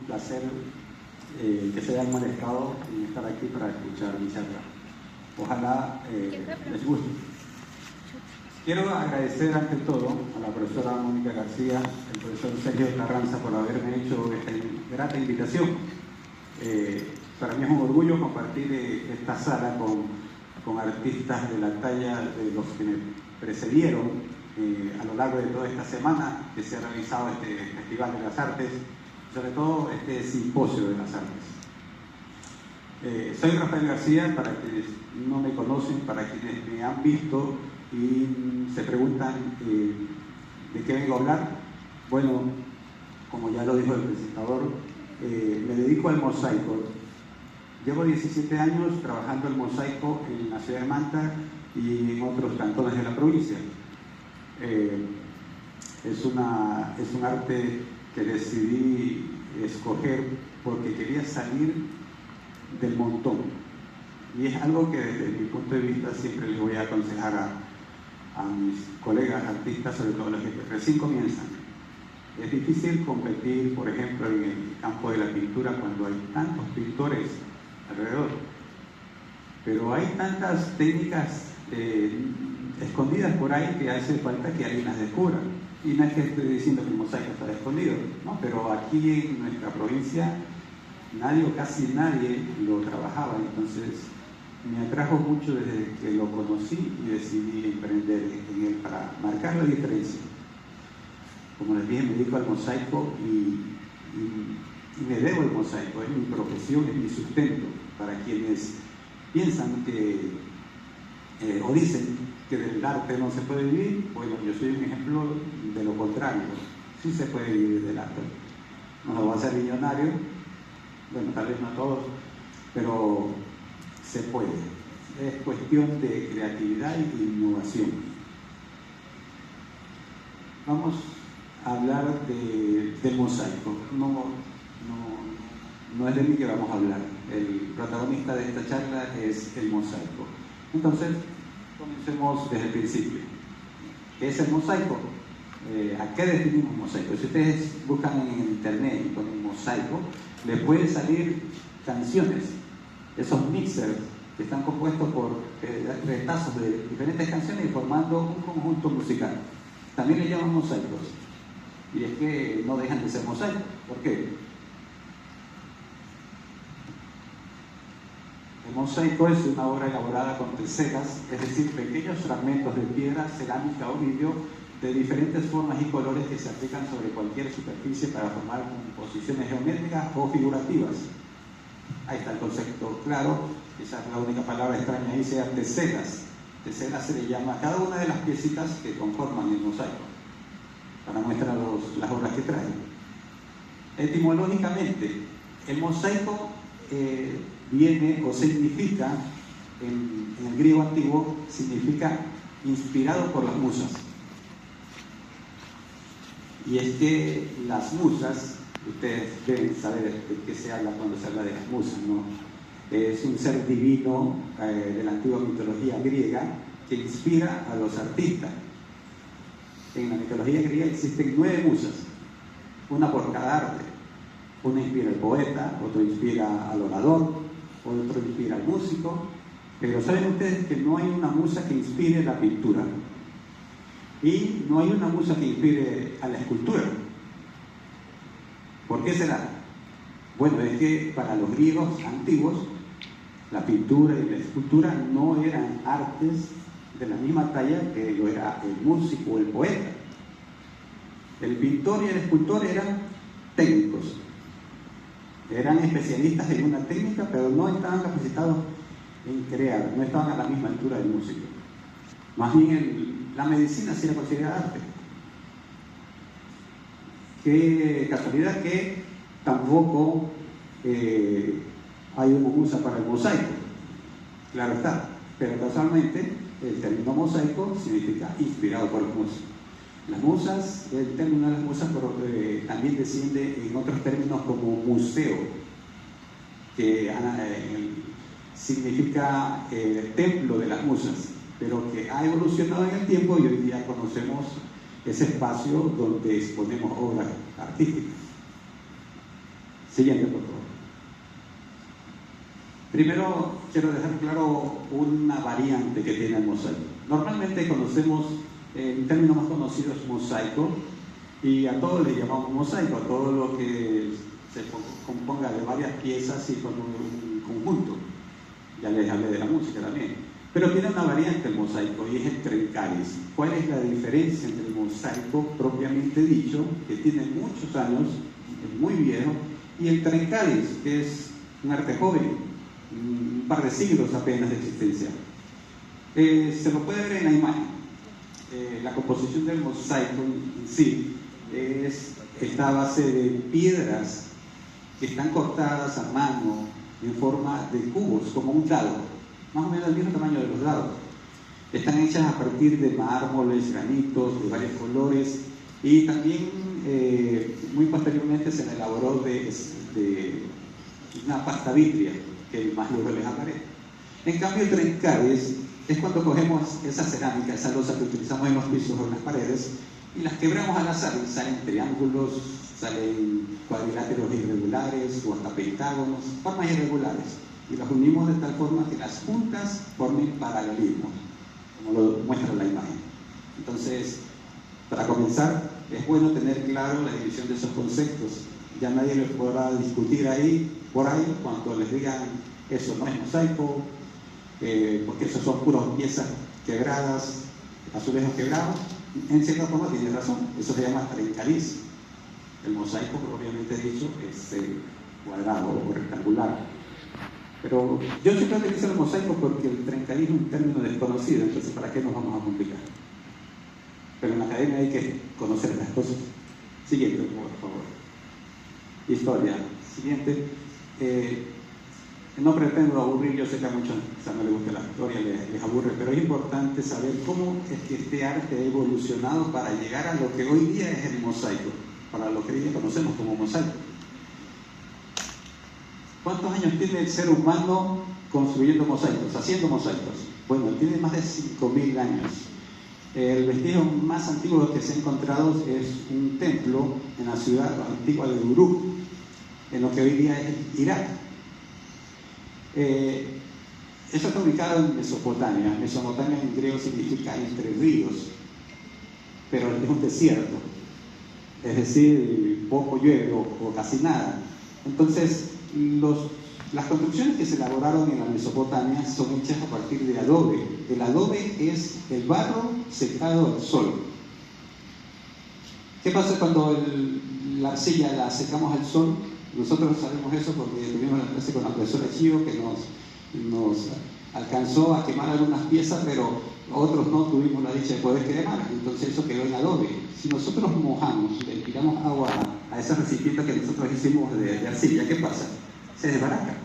placer que se hayan molestado en estar aquí para escuchar mi charla. Ojalá les guste. Quiero agradecer ante todo a la profesora Mónica García, el profesor Sergio Carranza por haberme hecho esta grata invitación. Para mí es un orgullo compartir esta sala con artistas de la talla de los que me precedieron a lo largo de toda esta semana que se ha realizado este Festival de las Artes, sobre todo este Simposio de las Artes. Soy Rafael García, para quienes no me conocen, para quienes me han visto y se preguntan de qué vengo a hablar. Bueno, como ya lo dijo el presentador, me dedico al mosaico. Llevo 17 años trabajando el mosaico en la ciudad de Manta y en otros cantones de la provincia. Es un arte que decidí escoger porque quería salir del montón. Y es algo que desde mi punto de vista siempre les voy a aconsejar a mis colegas artistas, sobre todo los que recién comienzan. Es difícil competir, por ejemplo, en el campo de la pintura cuando hay tantos pintores alrededor. Pero hay tantas técnicas escondidas por ahí que hace falta que alguien las descubra. Y no es que estoy diciendo que el mosaico está escondido, ¿no? Pero aquí en nuestra provincia nadie o casi nadie lo trabajaba, entonces me atrajo mucho desde que lo conocí y decidí emprender en él para marcar la diferencia. Como les dije, me dedico al mosaico y me debo al mosaico, es mi profesión, es mi sustento. Para quienes piensan que o dicen que del arte no se puede vivir, bueno, yo soy un ejemplo de lo contrario. Sí se puede vivir del arte. No lo va a hacer millonario, bueno, tal vez no todos, pero se puede. Es cuestión de creatividad y innovación. Vamos a hablar del mosaico. No es de mí que vamos a hablar. El protagonista de esta charla es el mosaico. Entonces, comencemos desde el principio. ¿Qué es el mosaico? ¿A qué definimos mosaico? Si ustedes buscan en internet y ponen mosaico, les pueden salir canciones, esos mixers que están compuestos por retazos de diferentes canciones y formando un conjunto musical. También le llaman mosaicos. Y es que no dejan de ser mosaicos. ¿Por qué? El mosaico es una obra elaborada con teselas, es decir, pequeños fragmentos de piedra, cerámica o vidrio de diferentes formas y colores que se aplican sobre cualquier superficie para formar composiciones geométricas o figurativas. Ahí está el concepto claro, esa es la única palabra extraña ahí, sea teselas. Teselas se le llama a cada una de las piecitas que conforman el mosaico, para mostrar las obras que trae. Etimológicamente, el mosaico viene o significa, en el griego antiguo, significa inspirado por las musas. Y es que las musas, ustedes deben saber de qué se habla cuando se habla de las musas, ¿no? Es un ser divino de la antigua mitología griega que inspira a los artistas. En la mitología griega existen 9 musas, una por cada arte. Una inspira al poeta, otro inspira al orador, otro inspira al músico, pero saben ustedes que no hay una musa que inspire la pintura y no hay una musa que inspire a la escultura. ¿Por qué será? Bueno, es que para los griegos antiguos la pintura y la escultura no eran artes de la misma talla que lo era el músico o el poeta. El pintor y el escultor eran técnicos. Eran especialistas en una técnica, pero no estaban capacitados en crear, no estaban a la misma altura del músico. Más bien la medicina sí era considerada arte. Qué casualidad que tampoco hay una musa para el mosaico. Claro está, pero casualmente el término mosaico significa inspirado por los músicos. Las musas, el término de las musas también desciende en otros términos como museo, que significa templo de las musas, pero que ha evolucionado en el tiempo y hoy día conocemos ese espacio donde exponemos obras artísticas. Siguiente, por favor. Primero quiero dejar claro una variante que tiene el mosaico. Normalmente conocemos, el término más conocido es mosaico, y a todo le llamamos mosaico, a todo lo que se componga de varias piezas y con un conjunto. Ya les hablé de la música también. Pero tiene una variante el mosaico y es el trencalis. ¿Cuál es la diferencia entre el mosaico propiamente dicho, que tiene muchos años, es muy viejo, y el trencalis, que es un arte joven, un par de siglos apenas de existencia? Se lo puede ver en la imagen. La composición del mosaico en sí está a base de piedras que están cortadas a mano en forma de cubos, como un dado, más o menos del mismo tamaño de los dados. Están hechas a partir de mármoles, granitos de varios colores, y también muy posteriormente se elaboró de una pasta vitria, que más luego les hablaré. En cambio, el trencales es cuando cogemos esa cerámica, esa losa que utilizamos en los pisos o en las paredes, y las quebramos al azar, y salen triángulos, salen cuadriláteros irregulares o hasta pentágonos, formas irregulares, y las unimos de tal forma que las puntas formen paralelismos, como lo muestra la imagen. Entonces, para comenzar, es bueno tener claro la división de esos conceptos. Ya nadie les podrá discutir por ahí, cuando les digan eso no es mosaico, porque eso son puras piezas quebradas, azulejos quebrados. En cierta forma tiene razón, eso se llama trencaliz. El mosaico, propiamente dicho, es cuadrado o rectangular. Pero yo siempre utilizo el mosaico porque el trencaliz es un término desconocido, entonces ¿para qué nos vamos a complicar? Pero en la academia hay que conocer las cosas. Siguiente, por favor. Historia. Siguiente. No pretendo aburrir, yo sé que a muchos no les gusta la historia, les aburre, pero es importante saber cómo es que este arte ha evolucionado para llegar a lo que hoy día es el mosaico, para lo que hoy día conocemos como mosaico. ¿Cuántos años tiene el ser humano construyendo mosaicos, haciendo mosaicos? Bueno, tiene más de 5.000 años. El vestigio más antiguo que se ha encontrado es un templo en la ciudad antigua de Uruk, en lo que hoy día es Irak. Eso está ubicado en Mesopotamia. Mesopotamia en griego significa entre ríos, pero es un desierto, es decir, poco llueve o casi nada. Entonces, las construcciones que se elaboraron en la Mesopotamia son hechas a partir de adobe. El adobe es el barro secado al sol. ¿Qué pasa cuando la arcilla la secamos al sol? Nosotros sabemos eso porque tuvimos la clase con la profesora Chio, que nos alcanzó a quemar algunas piezas, pero otros no tuvimos la dicha de poder quemar, entonces eso quedó en adobe. Si nosotros mojamos, le tiramos agua a ese recipiente que nosotros hicimos de arcilla, ¿qué pasa? Se desbarata.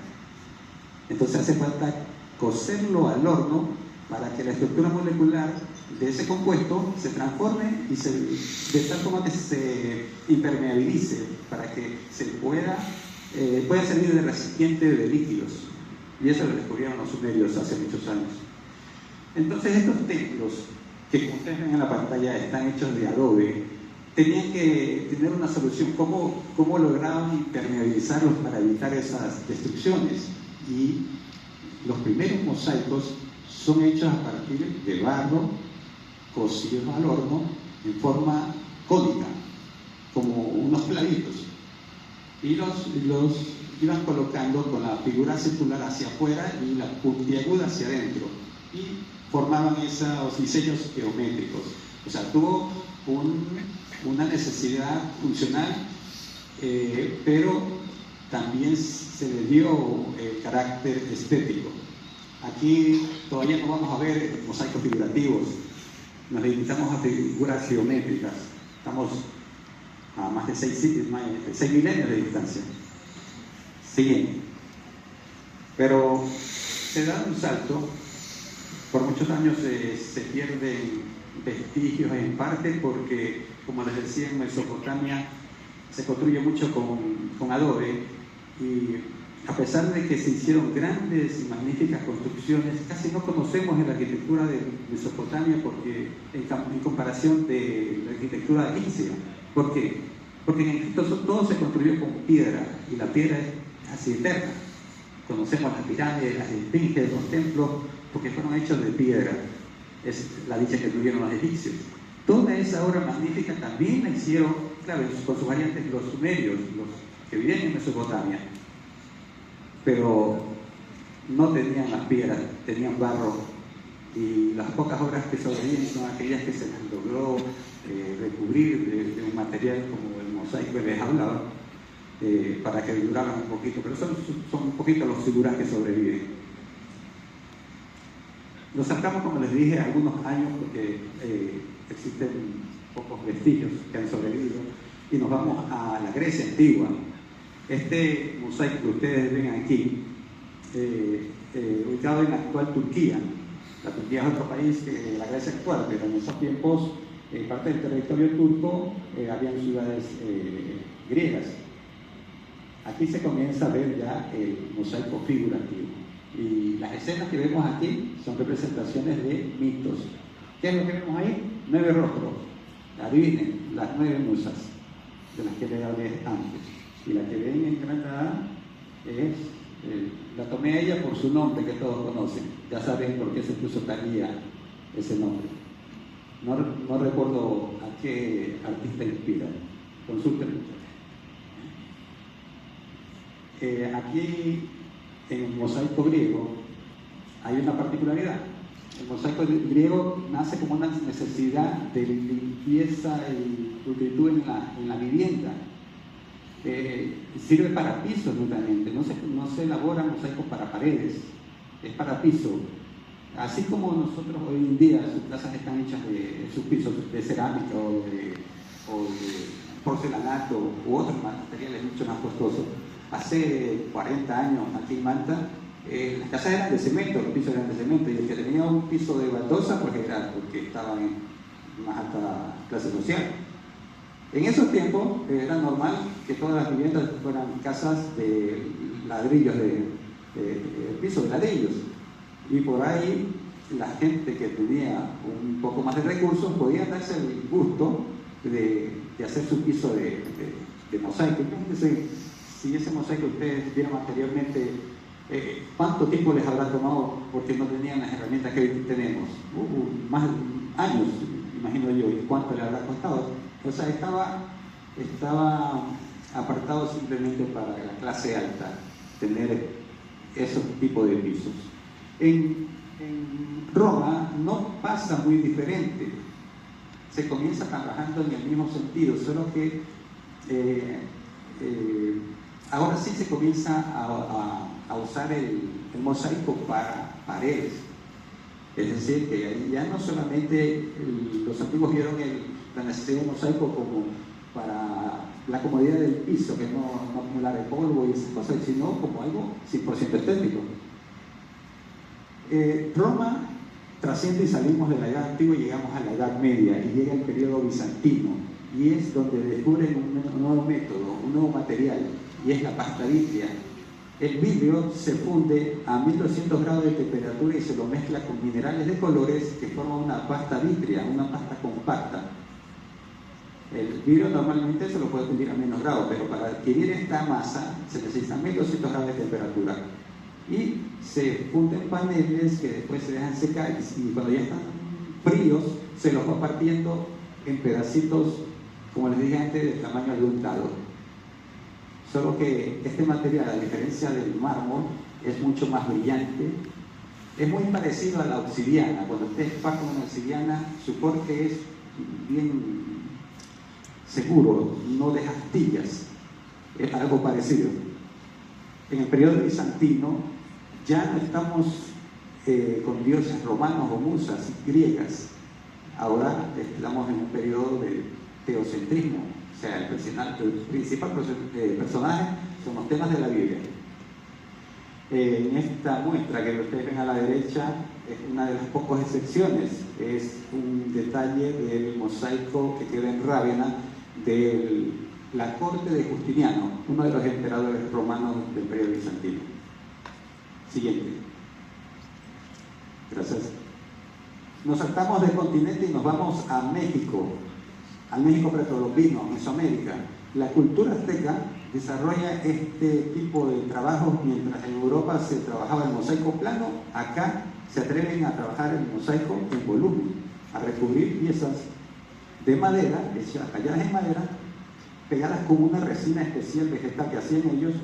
Entonces hace falta cocerlo al horno para que la estructura molecular de ese compuesto se transforme y de tal forma que se impermeabilice, para que se pueda servir de recipiente de líquidos. Y eso lo descubrieron los sumerios hace muchos años. Entonces estos templos, que como ustedes ven en la pantalla están hechos de adobe, tenían que tener una solución. ¿Cómo lograban impermeabilizarlos para evitar esas destrucciones? Y los primeros mosaicos son hechos a partir de barro cocidos al horno en forma cónica, como unos clavitos, y los iban colocando con la figura circular hacia afuera y la puntiaguda hacia adentro, y formaban esos diseños geométricos. O sea, tuvo una necesidad funcional, pero también se le dio el carácter estético. Aquí todavía no vamos a ver mosaicos figurativos, nos limitamos a figuras geométricas. Estamos a más de 6 milenios de distancia. Siguiente. Pero se da un salto. Por muchos años se pierden vestigios, en parte porque, como les decía, en Mesopotamia se construye mucho con adobe, y a pesar de que se hicieron grandes y magníficas construcciones, casi no conocemos la arquitectura de Mesopotamia en comparación de la arquitectura egipcia. ¿Por qué? Porque en Egipto todo se construyó con piedra, y la piedra es casi eterna. Conocemos las pirámides, las esfinges, los templos, porque fueron hechos de piedra. Es la dicha que tuvieron los egipcios. Toda esa obra magnífica también la hicieron, claro, con sus variantes, los sumerios, los que vivían en Mesopotamia. Pero no tenían las piedras, tenían barro, y las pocas obras que sobreviven son aquellas que se les logró recubrir de un material como el mosaico que les hablaba, para que duraran un poquito, pero son un poquito las figuras que sobreviven. Nos sacamos, como les dije, algunos años porque existen pocos vestigios que han sobrevivido, y nos vamos a la Grecia antigua. Este mosaico que ustedes ven aquí, ubicado en la actual Turquía. La Turquía es otro país que la Grecia actual, pero en esos tiempos, parte del territorio turco, habían ciudades griegas. Aquí se comienza a ver ya el mosaico figurativo. Y las escenas que vemos aquí son representaciones de mitos. ¿Qué es lo que vemos ahí? 9 rostros. Adivinen, las 9 musas de las que les hablé antes. Y la que ven en Granada es, la tomé a ella por su nombre que todos conocen. Ya saben por qué se puso Thalía ese nombre. No recuerdo a qué artista inspira. Consulten. Aquí en el mosaico griego hay una particularidad. El mosaico griego nace como una necesidad de limpieza y pulcritud en la vivienda. Sirve para pisos únicamente, no se elaboran mosaicos para paredes, es para piso. Así como nosotros hoy en día sus casas están hechas sus pisos de cerámica o de porcelanato u otros materiales mucho más costosos. Hace 40 años aquí en Manta, las casas eran de cemento, los pisos eran de cemento, y el que tenía un piso de baldosa pues era porque estaba en más alta clase social. En esos tiempos era normal que todas las viviendas fueran casas de ladrillos, de piso de ladrillos, y por ahí la gente que tenía un poco más de recursos podía darse el gusto de hacer su piso de mosaico. Imagínense, si ese mosaico ustedes vieron anteriormente, ¿cuánto tiempo les habrá tomado porque no tenían las herramientas que hoy tenemos? Más años, imagino yo, y cuánto le habrá costado. O sea, estaba apartado simplemente para la clase alta tener esos tipos de pisos. En Roma no pasa muy diferente. Se comienza trabajando en el mismo sentido, solo que ahora sí se comienza a usar el mosaico para paredes. Es decir, que ahí ya no solamente los antiguos vieron la necesidad de mosaico como para la comodidad del piso, que no acumulara polvo y esas cosas, sino como algo 100% estético. Roma trasciende y salimos de la Edad Antigua y llegamos a la Edad Media, y llega el periodo bizantino, y es donde descubren un nuevo método, un nuevo material, y es la pasta vitrea. El vidrio se funde a 1200 grados de temperatura y se lo mezcla con minerales de colores que forman una pasta vitrea, una pasta compacta. El vidrio normalmente se lo puede fundir a menos grados, pero para adquirir esta masa se necesitan 1200 grados de temperatura. Y se funden paneles que después se dejan secar, y cuando ya están fríos se los va partiendo en pedacitos, como les dije antes, del tamaño de un dado. Solo que este material, a diferencia del mármol, es mucho más brillante. Es muy parecido a la obsidiana. Cuando ustedes parten una obsidiana, su corte es bien seguro, no deja astillas. Es algo parecido. En el periodo bizantino ya no estamos con dioses romanos o musas griegas. Ahora estamos en un periodo de teocentrismo. O sea, el principal personaje son los temas de la Biblia. En esta muestra que ustedes ven a la derecha es una de las pocas excepciones. Es un detalle del mosaico que queda en Rávena de la corte de Justiniano, uno de los emperadores romanos del periodo bizantino. Siguiente. Gracias. Nos saltamos del continente y nos vamos a México. Al México precolombino, Mesoamérica. La cultura azteca desarrolla este tipo de trabajo mientras en Europa se trabajaba el mosaico plano, acá se atreven a trabajar el mosaico en volumen, a recubrir piezas de madera, talladas en madera, pegadas con una resina especial vegetal que hacían ellos,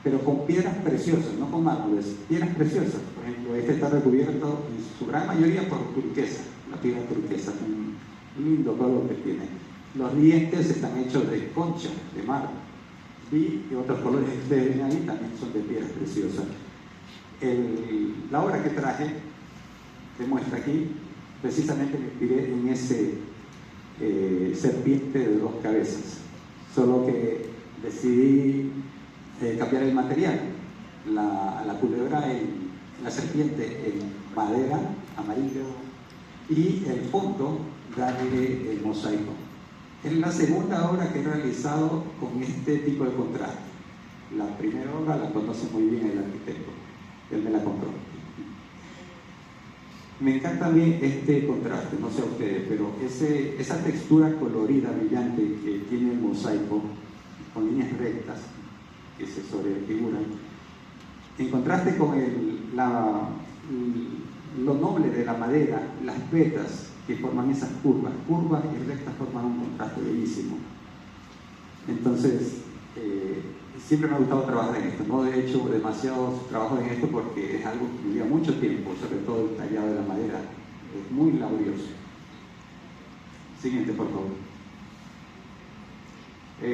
pero con piedras preciosas, no con mármoles, piedras preciosas. Por ejemplo, este está recubierto en su gran mayoría por turquesa, la piedra turquesa, un lindo color que tiene. Los dientes están hechos de concha, de mar, y otros colores que ustedes ven ahí también son de piedras preciosas. La obra que traje, que muestra aquí, precisamente me inspiré en ese serpiente de 2 cabezas, solo que decidí cambiar el material, la culebra, la serpiente en madera amarillo y el fondo darle el mosaico. Es la segunda obra que he realizado con este tipo de contraste. La primera obra la conoce muy bien el arquitecto, él me la compró. Me encanta a mí este contraste, no sé a ustedes, pero esa textura colorida, brillante que tiene el mosaico, con líneas rectas que se sobrefiguran, en contraste con lo noble de la madera, las vetas que forman esas curvas y rectas forman un contraste bellísimo. Entonces, siempre me ha gustado trabajar en esto. No he hecho demasiados trabajos en esto porque es algo que me lleva mucho tiempo, sobre todo el tallado de la madera. Es muy laborioso. Siguiente, por favor.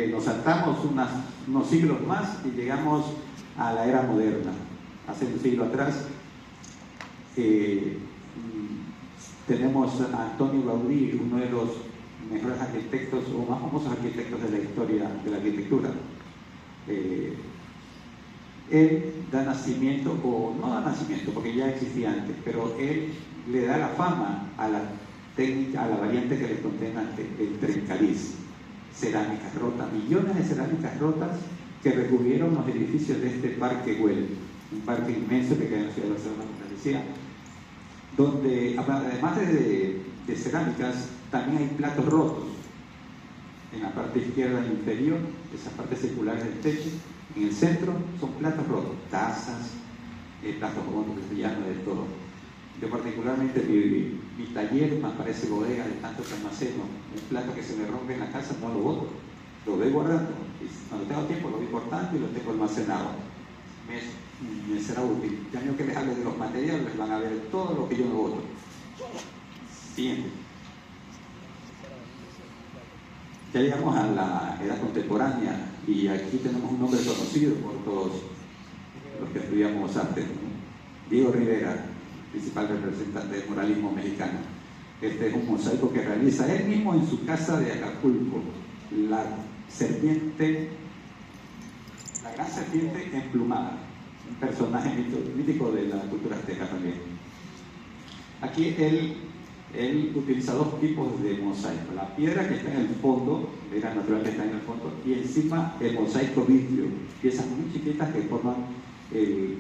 Nos saltamos unos siglos más y llegamos a la era moderna. Hace un siglo atrás tenemos a Antonio Gaudí, uno de los mejores arquitectos o más famosos arquitectos de la historia de la arquitectura. Él da nacimiento, o no da nacimiento porque ya existía antes, pero él le da la fama a la técnica, a la variante que les conté antes, el trencaliz, cerámicas rotas, millones de cerámicas rotas que recubrieron los edificios de este Parque Güell, un parque inmenso que queda en la ciudad de Barcelona, como les decía, donde además de cerámicas también hay platos rotos en la parte izquierda inferior, esas partes circulares del techo. En el centro son platos rotos, tazas, platos rotos, castellanos, de todo. Yo particularmente mi taller me parece bodega de tanto que almaceno. Un plato que se me rompe en la casa no lo boto, lo voy guardando. Y cuando tengo tiempo lo voy cortando y lo tengo almacenado. Me será útil. Ya no que les hable de los materiales, van a ver todo lo que yo no boto. Siguiente. Ya llegamos a la edad contemporánea y aquí tenemos un nombre conocido por todos los que estudiamos arte, ¿no? Diego Rivera, principal representante del muralismo mexicano. Este es un mosaico que realiza él mismo en su casa de Acapulco. La serpiente, la gran serpiente emplumada, un personaje mítico de la cultura azteca también. Aquí él utiliza 2 tipos de mosaico: la piedra que está en el fondo, la natural que está en el fondo, y encima el mosaico vitrio, piezas muy chiquitas que forman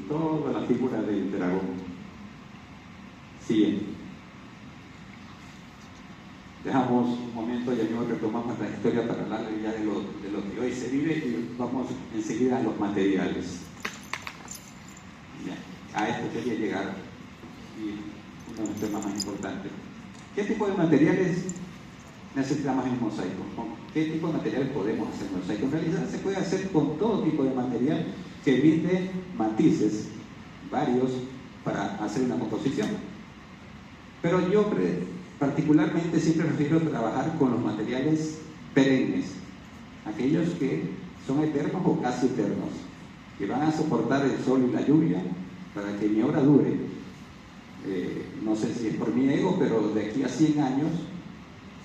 toda la figura del dragón. Siguiente. Dejamos un momento, ya mismo retomamos la historia para hablar ya de lo que hoy se vive y vamos enseguida a los materiales. Ya, a esto quería llegar y uno de los temas más importantes. ¿Qué tipo de materiales necesitamos en mosaico? ¿Con qué tipo de materiales podemos hacer mosaico? En realidad se puede hacer con todo tipo de material que brinde matices varios para hacer una composición. Pero yo particularmente siempre prefiero trabajar con los materiales perennes, aquellos que son eternos o casi eternos, que van a soportar el sol y la lluvia para que mi obra dure. No sé si es por mi ego, pero de aquí a 100 años,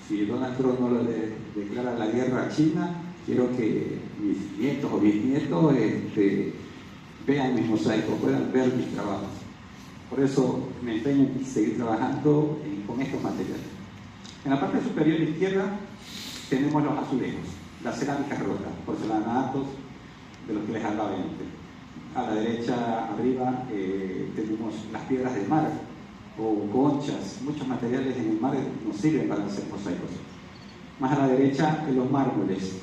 si Donald Trump no le declara la guerra a China, quiero que mis nietos o bisnietos vean mis mosaicos, puedan ver mis trabajos. Por eso me empeño en seguir trabajando con estos materiales. En la parte superior izquierda tenemos los azulejos, las cerámicas rotas, porcelanatos, de los que les hablaba antes. A la derecha, arriba, tenemos las piedras de mar o conchas. Muchos materiales en el mar nos sirven para hacer mosaicos. Más a la derecha, los mármoles.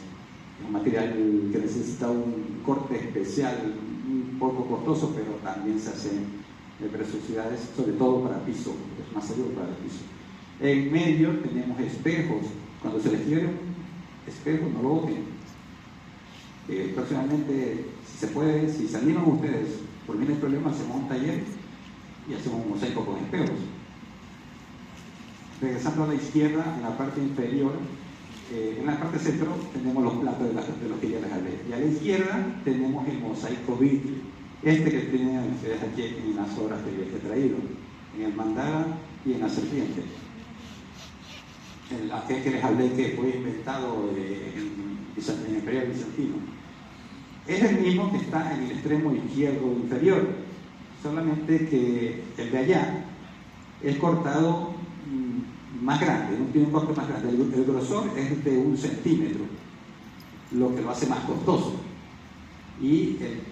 Es un material que necesita un corte especial, un poco costoso, pero también se hacen preciosidades, sobre todo para piso, es más seguro para el piso. En medio tenemos espejos. Cuando se les quiere un espejo, no lo boten. Próximamente, si se puede, si se animan ustedes, por mí no hay problema, hacemos un taller y hacemos un mosaico con espejos. Regresando a la izquierda, en la parte inferior, en la parte centro tenemos los platos de los que ya les hablé. Y a la izquierda tenemos el mosaico vitrio. Este que tienen ustedes aquí en las obras que les he traído, en el mandala y en la serpiente. Aquel que les hablé que fue inventado en el periodo bizantino. Es el mismo que está en el extremo izquierdo inferior, solamente que el de allá es cortado más grande, no tiene un corte más grande. El grosor es de 1 centímetro, lo que lo hace más costoso. Y el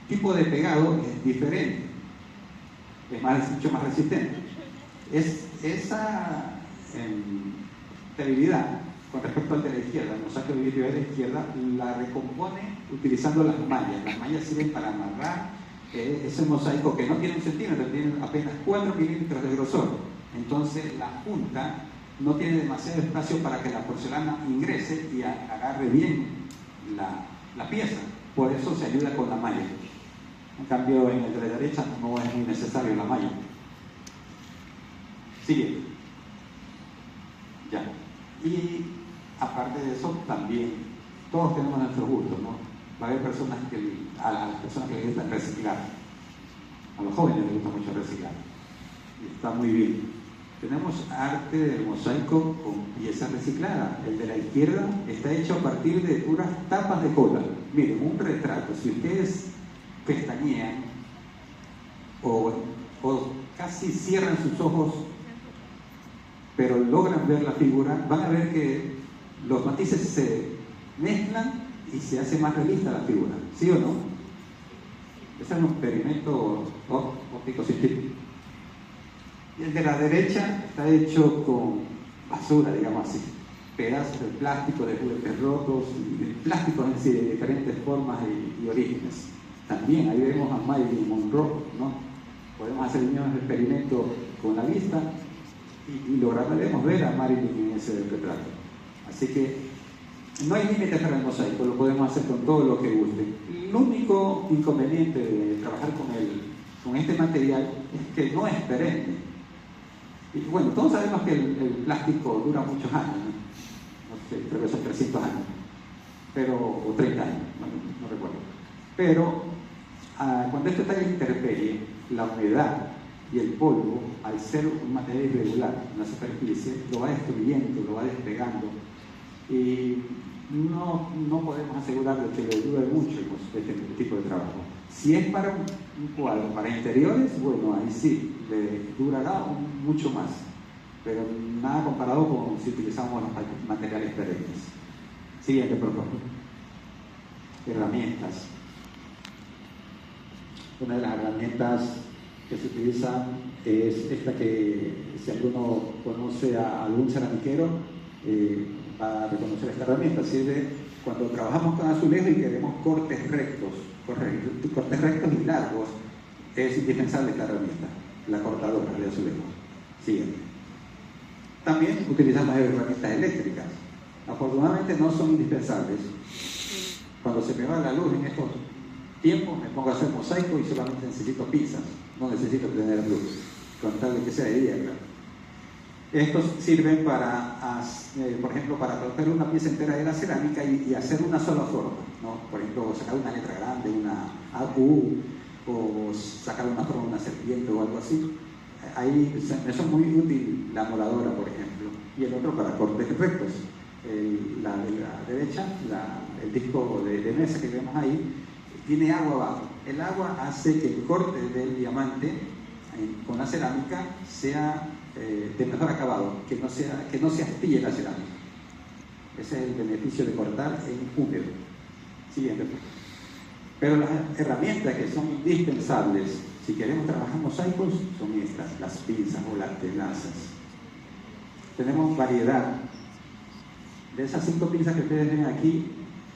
tipo de pegado es diferente, es mucho más resistente. Esa estabilidad con respecto al de la izquierda, el mosaico de vidrio de la izquierda, la recompone utilizando las mallas. Las mallas sirven para amarrar ese mosaico que no tiene 1 centímetro, tiene apenas 4 milímetros de grosor. Entonces la punta no tiene demasiado espacio para que la porcelana ingrese y agarre bien la pieza. Por eso se ayuda con la malla. En cambio, en el de la derecha no es muy necesario la malla. Sigue. Ya. Y aparte de eso, también todos tenemos nuestros gustos, ¿no? Va a haber personas a las personas que les gusta reciclar. A los jóvenes les gusta mucho reciclar. Y está muy bien. Tenemos arte del mosaico con pieza reciclada. El de la izquierda está hecho a partir de puras tapas de cola. Miren, un retrato, si ustedes pestañean o casi cierran sus ojos, pero logran ver la figura, van a ver que los matices se mezclan y se hace más realista la figura. ¿Sí o no? Ese es un experimento óptico científico. Y el de la derecha está hecho con basura, digamos así, pedazos de plástico, de juguetes rotos, y de plásticos en sí, de diferentes formas y orígenes. También ahí vemos a Marilyn Monroe, ¿no? Podemos hacer el mismo experimento con la vista y lograremos ver a Marilyn en ese retrato. Así que no hay límites para el mosaico, lo podemos hacer con todo lo que guste. El único inconveniente de trabajar con este material es que no es perenne. Y bueno, todos sabemos que el plástico dura muchos años, ¿no? No sé, creo que son 300 años, o 30 años, no recuerdo. Pero cuando esto está en la intemperie, la humedad y el polvo, al ser un material irregular en la superficie, lo va destruyendo, lo va despegando. Y no podemos asegurar de que le dure mucho este tipo de trabajo. Si es para un cuadro, para interiores, bueno, ahí sí, le durará mucho más, pero nada comparado con si utilizamos los materiales perennes. Siguiente, por favor. Herramientas. Una de las herramientas que se utilizan es esta que, si alguno conoce a algún ceramiquero, va a reconocer esta herramienta. Sirve cuando trabajamos con azulejo y queremos cortes rectos y largos, es indispensable esta herramienta, la cortadora de azulejo. Siguiente. También utilizamos herramientas eléctricas. Afortunadamente no son indispensables. Cuando se me va la luz en estos tiempos, me pongo a hacer mosaico y solamente necesito pinzas, no necesito tener luz, con tal de que sea de día, claro. Estos sirven para, por ejemplo, para cortar una pieza entera de la cerámica y hacer una sola forma, ¿no? Por ejemplo, sacar una letra grande, una AU, o sacar una forma de una serpiente o algo así. Ahí eso es muy útil la moladora, por ejemplo, y el otro para cortes rectos. La de la derecha, el disco de mesa que vemos ahí, tiene agua abajo. El agua hace que el corte del diamante con la cerámica sea de mejor acabado, que no se astille la cerámica. Ese es el beneficio de cortar en húmedo. Siguiente. Pero las herramientas que son indispensables si queremos trabajar mosaicos son estas, las pinzas o las tenazas. Tenemos variedad. De esas 5 pinzas que ustedes ven aquí,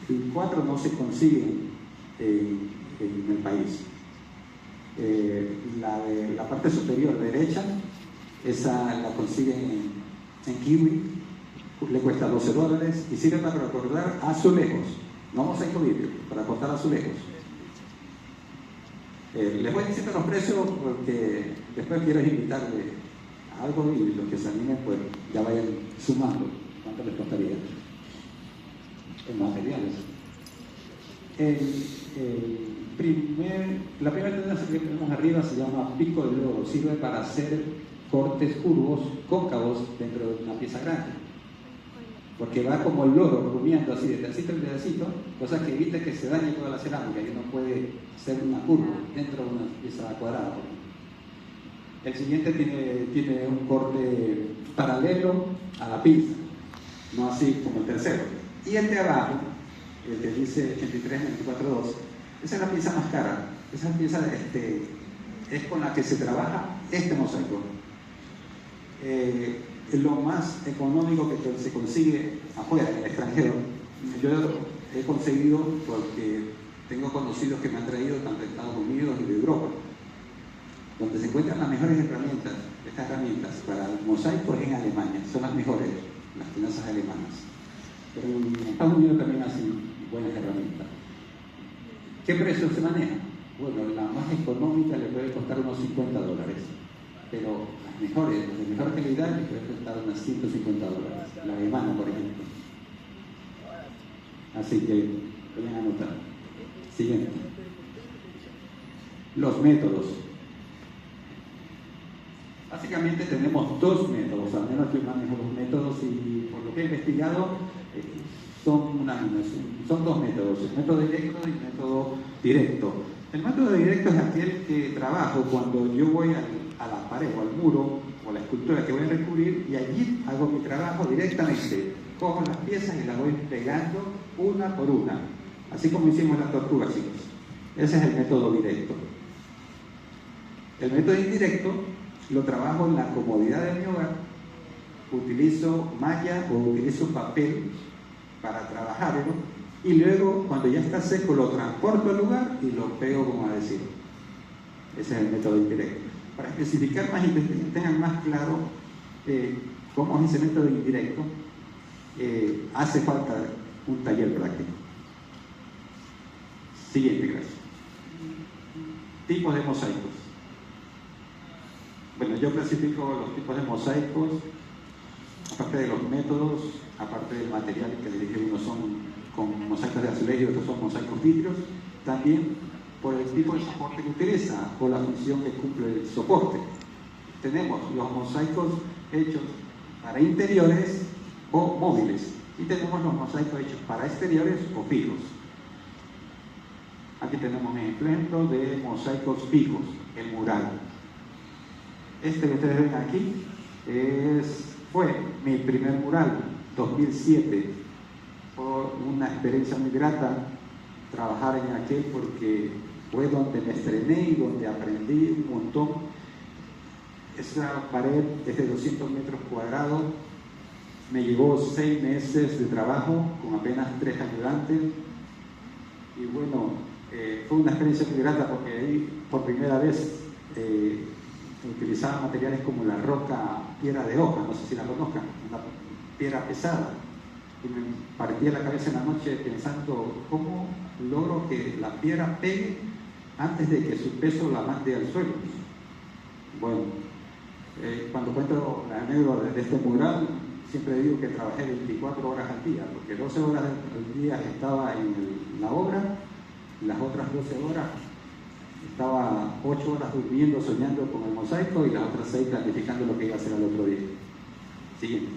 y 4 no se consiguen en el país. La parte superior derecha, esa la consiguen en Kiwi, le cuesta $12 y sirve para cortar azulejos, no mosaico vidrio, para cortar azulejos. Les voy diciendo los precios porque después quiero invitarle a algo y los que se animen pues ya vayan sumando cuánto les costaría en materiales. La primera tendencia que tenemos arriba se llama pico de lodo, sirve para hacer cortes curvos, cóncavos dentro de una pieza grande, porque va como el loro rumiando así de pedacito en pedacito, cosa que evita que se dañe toda la cerámica y uno puede hacer una curva dentro de una pieza cuadrada. El siguiente tiene un corte paralelo a la pinza, no así como el tercero. Y el de abajo, el que dice 83-24-2, esa es la pieza más cara. Esa pieza es con la que se trabaja este mosaico. Lo más económico que se consigue afuera, en el extranjero. Yo he conseguido porque tengo conocidos que me han traído tanto de Estados Unidos y de Europa, donde se encuentran las mejores herramientas. Estas herramientas para el mosaico es en Alemania, son las mejores, las tenazas alemanas. Pero en Estados Unidos también hacen buenas herramientas. ¿Qué precio se maneja? Bueno, la más económica le puede costar unos $50, pero las mejores, las de mejor calidad, les puede costar unos $150, la alemana, por ejemplo. Así que pueden anotar. Siguiente. Los métodos. Básicamente tenemos dos métodos, al menos yo manejo los métodos y por lo que he investigado son dos métodos, el método directo y el método directo. El método directo es aquel que trabajo cuando yo voy a la pared o al muro o a la escultura que voy a recubrir y allí hago mi trabajo directamente. Cojo las piezas y las voy pegando una por una, así como hicimos las tortugas, chicos. Ese es el método directo. El método indirecto lo trabajo en la comodidad de mi hogar, utilizo malla o utilizo papel para trabajarlo y luego cuando ya está seco lo transporto al lugar y lo pego como adhesivo. Ese es el método indirecto. Para especificar más y que tengan más claro cómo es ese método indirecto, hace falta un taller práctico. Siguiente, gracias. Tipos de mosaicos. Bueno, yo clasifico los tipos de mosaicos, aparte de los métodos, aparte del material que les dije, unos son con mosaicos de azulejo y otros son mosaicos vidrios, también por el tipo de soporte que utiliza o la función que cumple el soporte. Tenemos los mosaicos hechos para interiores o móviles y tenemos los mosaicos hechos para exteriores o fijos. Aquí tenemos un ejemplo de mosaicos fijos, el mural. Este que ustedes ven aquí fue mi primer mural, 2007. Fue una experiencia muy grata trabajar en aquel porque fue donde me estrené y donde aprendí un montón. Esa pared es de 200 metros cuadrados, me llevó 6 meses de trabajo con apenas 3 ayudantes y bueno, fue una experiencia muy grata porque ahí por primera vez utilizaba materiales como la roca piedra de hoja, no sé si la conozcan, una piedra pesada, y me partía la cabeza en la noche pensando cómo logro que la piedra pegue antes de que su peso la mande al suelo. Bueno, cuando cuento la anécdota de este mural, siempre digo que trabajé 24 horas al día, porque 12 horas al día estaba en la obra, las otras 12 horas estaba 8 horas durmiendo, soñando con el mosaico y las otras 6 planificando lo que iba a hacer al otro día. Siguiente.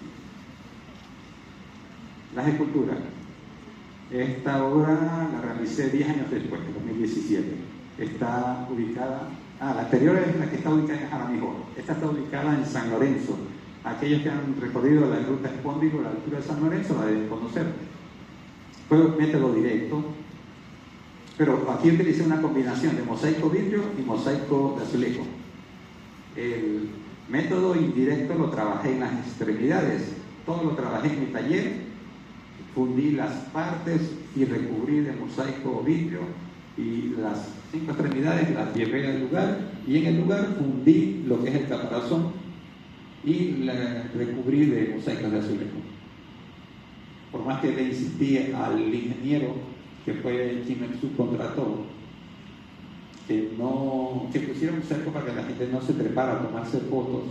Las esculturas. Esta obra la realicé 10 años después, en 2017. Está ubicada... la anterior es la que está ubicada en Jaramillo. Esta está ubicada en San Lorenzo. Aquellos que han recorrido la ruta Espóndilo, la altura de San Lorenzo, la deben conocer. Fue un método directo, pero aquí utilicé una combinación de mosaico vidrio y mosaico de azulejo. El método indirecto lo trabajé en las extremidades, todo lo trabajé en mi taller, fundí las partes, y recubrí de mosaico vidrio, y las 5 extremidades las llevé al lugar, y en el lugar fundí lo que es el caparazón y la recubrí de mosaicos de azulejo. Por más que le insistí al ingeniero, que fue quien me subcontrató, que pusiera un cerco para que la gente no se trepara a tomarse fotos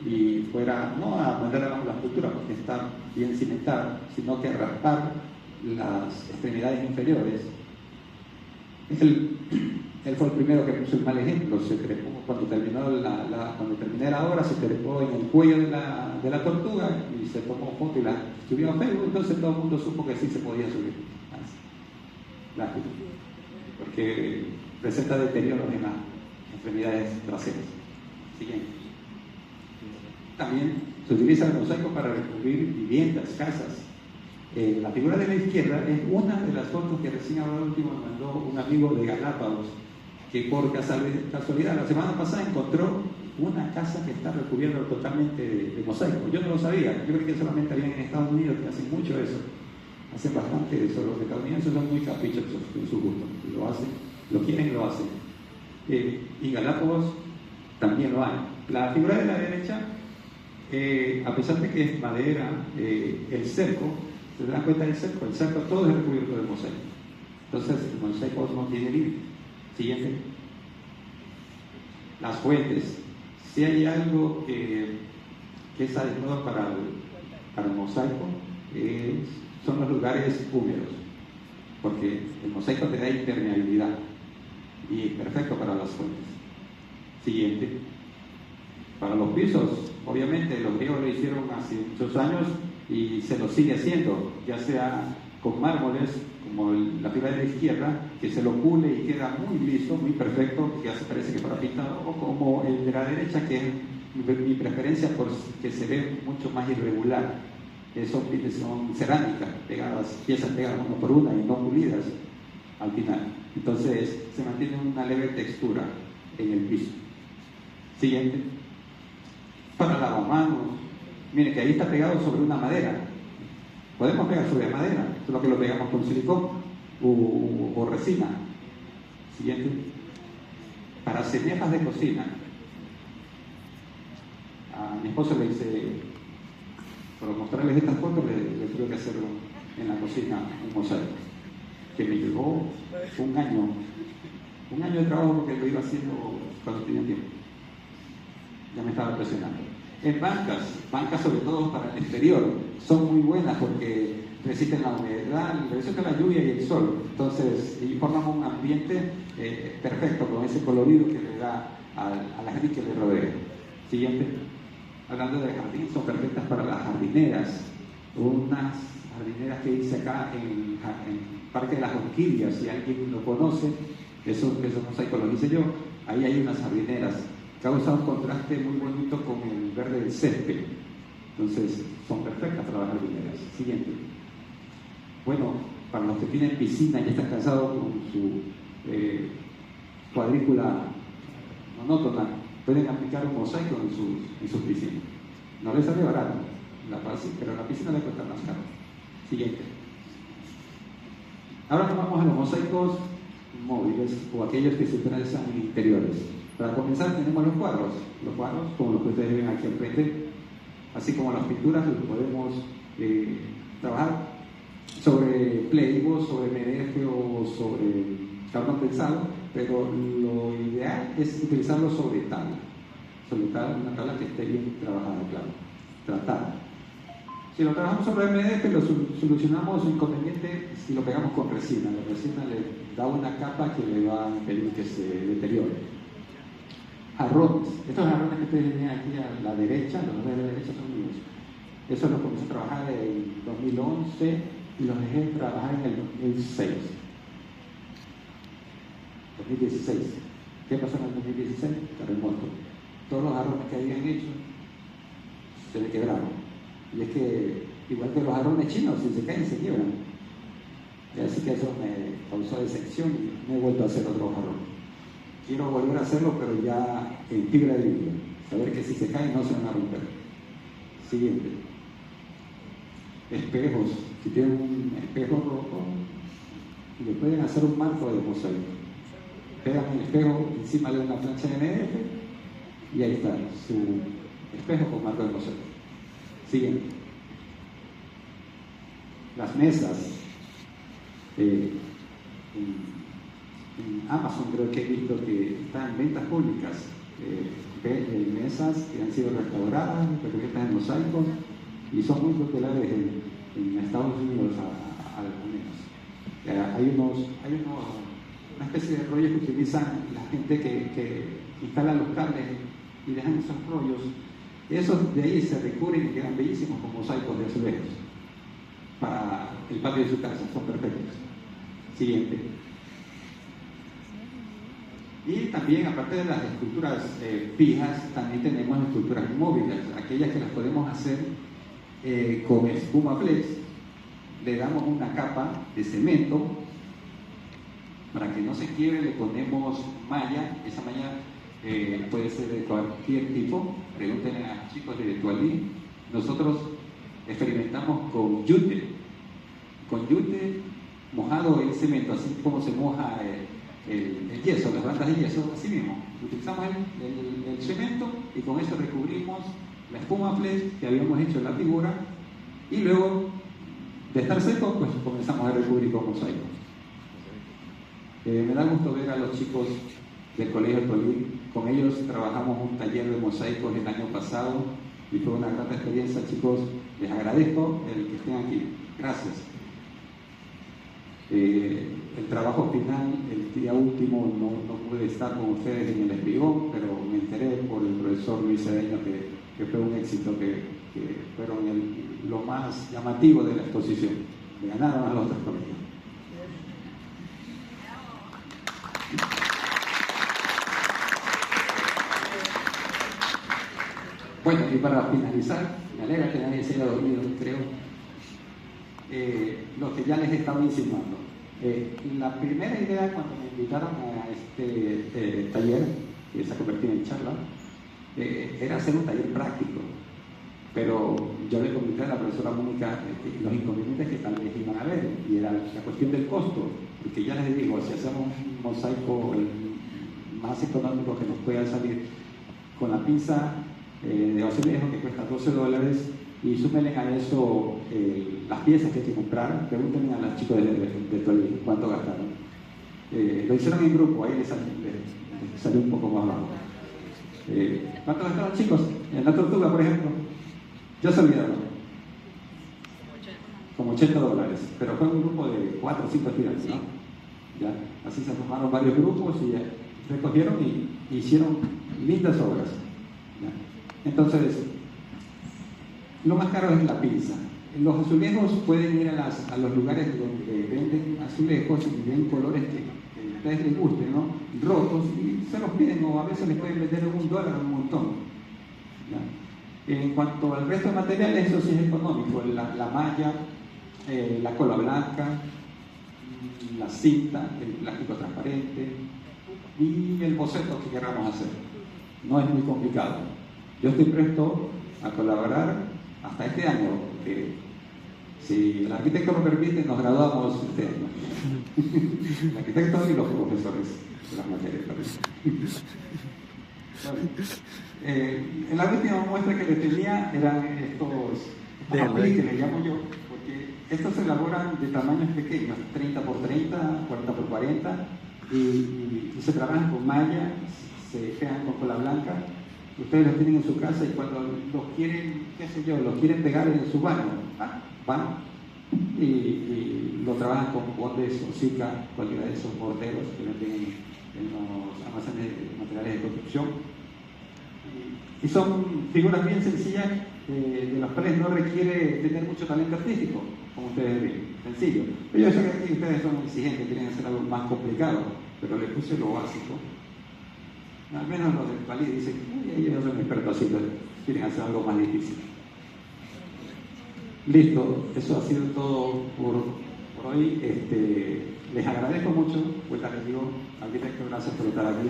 y fuera, no a mandar abajo la estructura porque está bien cimentada, sino que a raspar las extremidades inferiores. Él fue el primero que puso el mal ejemplo. Se trepó, cuando terminé la obra, se trepó en el cuello de la tortuga y se tomó foto y la subió a Facebook. Entonces todo el mundo supo que sí se podía subir. Rápido. Porque presenta deterioros en las extremidades traseras. Siguiente. También se utiliza el mosaico para recubrir viviendas, casas. La figura de la izquierda es una de las fotos que recién ahora último me mandó un amigo de Galápagos, que por casualidad la semana pasada encontró una casa que está recubierta totalmente de mosaico. Yo no lo sabía, yo creo que solamente había en Estados Unidos que hacen mucho eso, hacen bastante eso. Los estadounidenses son muy caprichosos en su gusto, lo hacen, lo quieren y lo hacen. Y Galápagos también lo hay. La figura de la derecha, a pesar de que es madera, el cerco, ¿se dan cuenta del cerco? El cerco todo es recubierto de mosaico. Entonces el mosaico no tiene límite. Siguiente. Las fuentes. Si hay algo que es adecuado para el mosaico, son los lugares húmedos, porque el mosaico te da impermeabilidad y es perfecto para las fuentes. Siguiente. Para los pisos, obviamente los griegos lo hicieron hace muchos años y se lo sigue haciendo, ya sea con mármoles, como la figura de la izquierda, que se lo pule y queda muy liso, muy perfecto, que ya se parece que para pintado, o como el de la derecha, que es mi preferencia porque se ve mucho más irregular. Son cerámicas pegadas, piezas pegadas una por una y no pulidas al final. Entonces se mantiene una leve textura en el piso. Siguiente. Para lavamanos, miren que ahí está pegado sobre una madera. Podemos pegar sobre madera, solo que lo pegamos con silicón o resina. Siguiente. Para cenejas de cocina. A mi esposo le hice, para mostrarles estas fotos, le tuve que hacer en la cocina un mosaico, que me llevó un año de trabajo porque lo iba haciendo cuando tenía tiempo. Ya me estaba presionando. En bancas sobre todo para el exterior, son muy buenas porque resisten la humedad, resisten la lluvia y el sol. Entonces, y forman un ambiente perfecto con ese colorido que le da a la gente que le rodea. Siguiente. Hablando de jardín, son perfectas para las jardineras. Unas jardineras que hice acá en Parque de las Orquídeas, si alguien lo conoce, esos mosaicos los hice yo. Ahí hay unas jardineras. Causa un contraste muy bonito con el verde del césped. Entonces, son perfectas para las jardineras. Siguiente. Bueno, para los que tienen piscina y están cansados con su cuadrícula monótona, pueden aplicar un mosaico en sus piscinas. No les sale barato, pero la piscina le cuesta más caro. Siguiente. Ahora nos vamos a los mosaicos móviles o aquellos que se utilizan en interiores. Para comenzar tenemos los cuadros como los que ustedes ven aquí al frente, así como las pinturas, los podemos trabajar sobre Playboy, sobre MDF o sobre carbón pensado, pero lo ideal es utilizarlo sobre tabla, una tabla que esté bien trabajada, claro, tratada. Si lo trabajamos sobre MDF, lo solucionamos su inconveniente si lo pegamos con resina. La resina le da una capa que le va a impedir que se deteriore. Jarrones. Estos jarrones que ustedes ven aquí a la derecha, los de la derecha son míos. Eso los comencé a trabajar en 2011 y los dejé trabajar en el 2016. ¿Qué pasó en el 2016? Terremoto. Todos los jarrones que habían hecho se le quebraron. Y es que, igual que los jarrones chinos, si se caen, se quiebran. Y así que eso me causó decepción y me he vuelto a hacer otro jarrón. Quiero volver a hacerlo, pero ya en fibra de vidrio. Saber que si se caen no se van a romper. Siguiente. Espejos. Si tienen un espejo rojo, le pueden hacer un marco de mosaico. Pegan el espejo encima de una plancha MDF y ahí está su espejo con marco de mosaico. Siguiente. Las mesas. En Amazon creo que he visto que están en ventas públicas. Mesas que han sido restauradas, recubiertas en mosaicos y son muy populares en Estados Unidos al menos. Hay una especie de rollos que utilizan la gente que instala los cables y dejan esos rollos. Esos de ahí se recubren y quedan bellísimos con mosaicos de azulejos para el patio de su casa, son perfectos. Siguiente. Y también, aparte de las esculturas fijas, también tenemos esculturas móviles, aquellas que las podemos hacer con espuma flex. Le damos una capa de cemento para que no se quiebre, le ponemos malla. Esa malla puede ser de cualquier tipo. Pregúntenle a los chicos de Tualí. Nosotros experimentamos con yute mojado en cemento, así como se moja el yeso, las bandas de yeso, así mismo. Utilizamos el cemento y con eso recubrimos la espuma flex que habíamos hecho en la figura y luego de estar seco, pues comenzamos a recubrir con mosaico. Me da gusto ver a los chicos del Colegio Tolí. Con ellos trabajamos un taller de mosaicos el año pasado y fue una gran experiencia, chicos. Les agradezco el que estén aquí. Gracias. El trabajo final, el día último, no pude estar con ustedes en el espigón, pero me enteré por el profesor Luis Cedeño que fue un éxito, que fueron lo más llamativo de la exposición. Le ganaron a los otros colegios. Bueno, y para finalizar, me alegra que nadie se haya dormido, creo. Lo que ya les estaba insinuando. La primera idea cuando me invitaron a este taller, que se ha convertido en charla, era hacer un taller práctico. Pero yo le comenté a la profesora Mónica los inconvenientes que tal vez iban a haber, y era la cuestión del costo, porque ya les digo, si hacemos un mosaico más económico que nos pueda salir con la pinza de azulejo que cuesta $12, y súmenle a eso las piezas que hay que comprar. Pregúntenle a los chicos de Tolí cuánto gastaron. Lo hicieron en grupo, ahí les salió un poco más bajo. ¿Cuánto gastaron, chicos? En la tortuga, por ejemplo, ya se olvidaron. Como $80, pero fue un grupo de 4 o 5 estudiantes, ¿no? Ya, así se formaron varios grupos y recogieron y hicieron lindas obras. ¿Ya? Entonces, lo más caro es la pinza. Los azulejos pueden ir a los lugares donde venden azulejos y ven colores que a ustedes les gusten, ¿no? Rotos, y se los piden, o a veces les pueden vender $1 un montón. ¿Ya? En cuanto al resto de materiales, eso sí es económico. La malla, la cola blanca, la cinta, el plástico transparente y el boceto que queramos hacer. No es muy complicado. Yo estoy presto a colaborar hasta este año, porque si el arquitecto lo permite, nos graduamos este año. El arquitecto y los profesores de las materias. La última muestra que les tenía eran estos papeles que les llamo yo, porque estos se elaboran de tamaños pequeños, 30 por 30, 40 por 40, y se trabajan con malla, se pegan con cola blanca. Ustedes los tienen en su casa y cuando los quieren, qué sé yo, los quieren pegar en su baño, van y lo trabajan con bondes o Zika, cualquiera de esos morteros que venden en los almacenes de materiales de construcción. Y son figuras bien sencillas, de las cuales no requiere tener mucho talento artístico, como ustedes ven, sencillo. Pero yo sé que aquí ustedes son exigentes, quieren hacer algo más complicado, pero les puse lo básico. Al menos los del Palí dicen, ellos son expertos así, pero quieren hacer algo más difícil. Listo, eso ha sido todo por hoy. Les agradezco mucho, pues les digo, arquitecto, gracias por estar aquí.